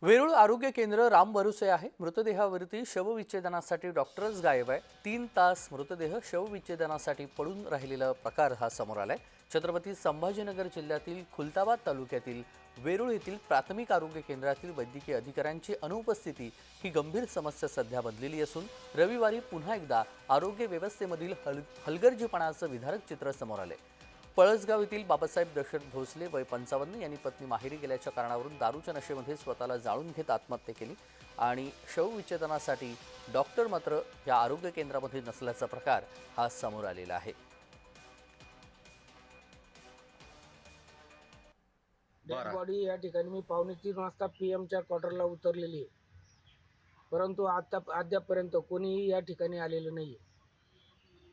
वेरूळ आरोग्य केंद्र राम भरोसे आहे। मृतदेहावरती शवविच्छेदनासाठी डॉक्टरच गायब आहे। 3 तास मृतदेह शवविच्छेदनासाठी पडून राहिलेला प्रकार हा समोर आलाय। छत्रपती संभाजीनगर जिल्ह्यातील खुलताबाद तालुक्यातील वेरूळ येथील प्राथमिक आरोग्य केंद्रातील वैद्यकीय अधिकाऱ्यांची अनुपस्थिती ही गंभीर समस्या सध्या बनलेली असून रविवारी पुन्हा एकदा आरोग्य व्यवस्थेमधील हलगर्जीपणाचं विदारक चित्र समोर आले। पळसगाव येथील बाबासाहेब दशरथ भोसले वय 55 यांनी पत्नी माहेरी गेल्याच्या कारणावरून दारूच्या नशेमध्ये स्वतःला जाळून घेत आत्महत्या केली आणि शवविच्छेदनासाठी डॉक्टर मात्र या आरोग्य केंद्रामध्ये नसल्याचा प्रकार हा समोर आलेला आहे। डेड बॉडी या ठिकाणी मी 2:45 वाजता पीएमच्या क्वार्टरला उतरलेली आहे, परंतु अद्यापपर्यंत कोणीही या ठिकाणी आलेलं नाही।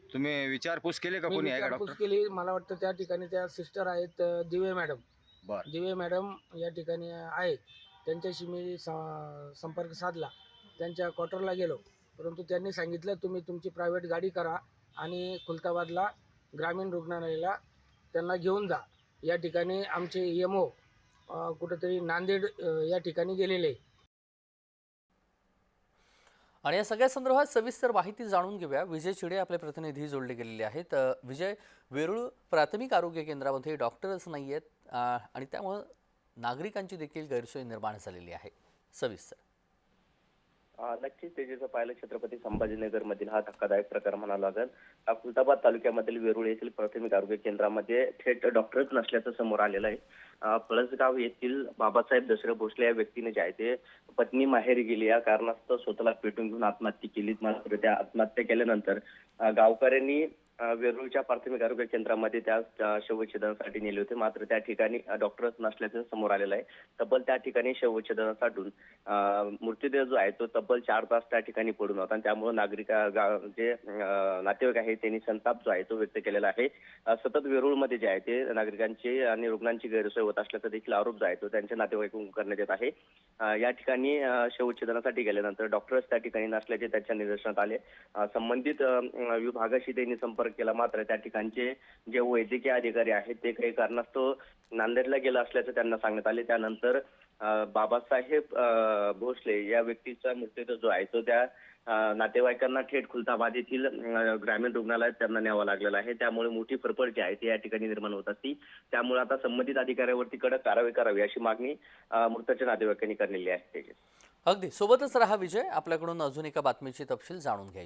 तुम्ही विचारपूस केली का? मी कोणी आहे का विचारपूस डॉक्टर? केली, मला वाटतं त्या ठिकाणी त्या सिस्टर आहेत दिवे मॅडम। बरं. दिवे मॅडम या ठिकाणी आहेत, त्यांच्याशी मी संपर्क साधला, त्यांच्या क्वार्टरला गेलो, परंतु त्यांनी सांगितलं तुम्ही तुमची प्रायव्हेट गाडी करा आणि खुलताबादला ग्रामीण रुग्णालयाला त्यांना घेऊन जा। या ठिकाणी आमचे एमओ कुठेतरी नांदेड या ठिकाणी गेलेले। आणि या सगळ्या संदर्भात सविस्तर माहिती जाणून घेऊया। विजय चिडे आपले प्रतिनिधी जोडले गेलेले आहेत। विजय, वेरूळ प्राथमिक आरोग्य केंद्रामध्ये डॉक्टरच नाही आहेत आणि त्यामुळे नागरिकांची देखील गैरसोय निर्माण झालेली आहे। सविस्तर नक्कीच तेजीचं पाहिलं छत्रपती संभाजीनगर मधील हा धक्कादायक प्रकार म्हणावा लागेल। खुलताबाद तालुक्यामधील वेरूळ येथील प्राथमिक आरोग्य केंद्रामध्ये थेट डॉक्टरच नसल्याचं समोर आलेलं आहे। पळसगाव येथील बाबासाहेब दशरथ भोसले या व्यक्तीने जे आहे ते पत्नी माहेरी गेली या कारणास्तव स्वतःला पेटून घेऊन आत्महत्या केली। मात्र त्या आत्महत्या केल्यानंतर गावकऱ्यांनी वेरूळच्या प्राथमिक आरोग्य केंद्रामध्ये त्या शवविच्छेदनासाठी नेले होते, मात्र त्या ठिकाणी डॉक्टरच नसल्याचं समोर आलेलं आहे। तब्बल त्या ठिकाणी शवविच्छेदनासाठी मृतदेह जो आहे तो तब्बल 4 तास त्या ठिकाणी पडून होता आणि त्यामुळे जे नातेवाईक आहेत त्यांनी संताप जो आहे तो व्यक्त केलेला आहे। सतत वेरूळमध्ये जे आहे ते नागरिकांची आणि रुग्णांची गैरसोय होत असल्याचा देखील आरोप जो आहे तो त्यांच्या नातेवाईकांकडून करण्यात येत आहे। या ठिकाणी शवविच्छेदनासाठी गेल्यानंतर डॉक्टर्स त्या ठिकाणी नसल्याचे त्यांच्या निदर्शनात आले। संबंधित विभागाशी त्यांनी संपर्क केला, मात्र त्या ठिकाणचे जे वैद्यकीय अधिकारी आहेत ते काही कारणास्तव नांदेडला गेला असल्याचं त्यांना सांगण्यात आले। त्यानंतर बाबासाहेब भोसले या व्यक्तीचा मृतदेह जो आहे तो त्या नातेवाईकांना थेट खुलताबाद येथील ग्रामीण रुग्णालयात त्यांना न्यावा लागलेला आहे। त्यामुळे मोठी फरफड जी आहे ती या ठिकाणी निर्माण होत असती। त्यामुळे आता संबंधित अधिकाऱ्यावरती कडक कारवाई करावी अशी मागणी मृताच्या नातेवाईकांनी केलेली आहे। अगदी सोबतच रहा विजय, आपल्याकडून अजून एका बातमीची तपशील जाणून घ्या।